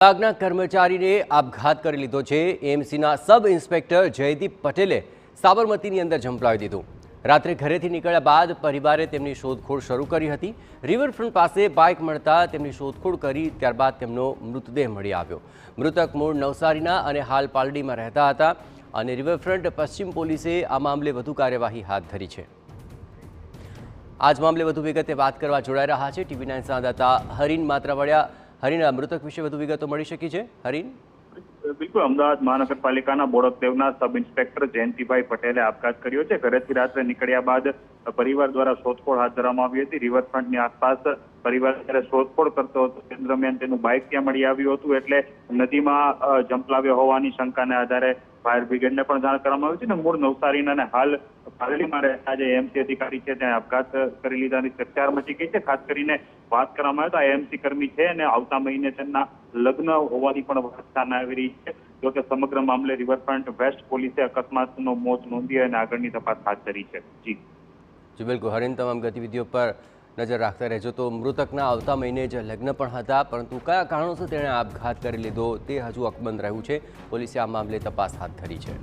વિભાગના કર્મચારીને આપઘાત કરી લીધો છે। એએમસીના સબ ઇન્સ્પેક્ટર જયદીપ પટેલે સાબરમતીની અંદર ઝંપલાવી દીધું। રાત્રે ઘરેથી નીકળ્યા બાદ પરિવારે તેમની શોધખોળ શરૂ કરી હતી। રિવરફ્રન્ટ પાસે બાઇક મળતા તેમની શોધખોળ કરી ત્યારબાદ તેમનો મૃતદેહ મળી આવ્યો। મૃતક મૂળ નવસારીના અને હાલ પાલડીમાં રહેતા હતા અને રિવરફ્રન્ટ પશ્ચિમ પોલીસે આ મામલે વધુ કાર્યવાહી હાથ ધરી છે। આજ મામલે વધુ વિગતે વાત કરવા જોડાઈ રહ્યા છે ટીવી9 સંવાદદાતા હરીન માત્રાવાડિયા। હરીન, મૃતક વિશે વધુ વિગતો મળી શકી છે? હરીન, બિલકુલ, અમદાવાદ મહાનગરપાલિકાના બોડકદેવના સબ ઇન્સ્પેક્ટર જયંતિભાઈ પટેલે આપઘાત કર્યો છે। ઘરેથી રાત્રે નીકળ્યા બાદ પરિવાર દ્વારા શોધખોળ હાથ ધરવામાં આવી હતી। રિવરફ્રન્ટની આસપાસ પરિવાર જ્યારે શોધખોળ કરતો હતો તે દરમિયાન તેનું બાઇક ત્યાં મળી આવ્યું હતું, એટલે નદીમાં ઝંપલાવ્યો હોવાની શંકાને આધારે ફાયર બ્રિગેડને પણ જાણ કરવામાં આવી છે અને મૂળ નવસારીના અને હાલ પાલડીમાં રહેતા જે એએમસી અધિકારી છે ત્યાં આપઘાત કરી લીધાની ચર્ચા મચી ગઈ છે। ખાસ કરીને વાત કરવામાં આવે તો એએમસી કર્મી છે અને આવતા મહિને તેમના લગ્ન હોવાની પણ વાત સામે આવી રહી છે। જોકે સમગ્ર મામલે રિવરફ્રન્ટ વેસ્ટ પોલીસે અકસ્માતનો મોત નોંધી અને આગળની તપાસ હાથ ધરી છે। જી બિલકુલ હરીન, તમામ ગતિવિધિઓ પર નજર રાખતા રહેજો। તો મૃતકના આવતા મહિને જ લગ્ન પણ હતા, પરંતુ કયા કારણોસર તેણે આપઘાત કરી લીધો તે હજુ અકબંધ રહ્યું છે। પોલીસે આ મામલે તપાસ હાથ ધરી છે।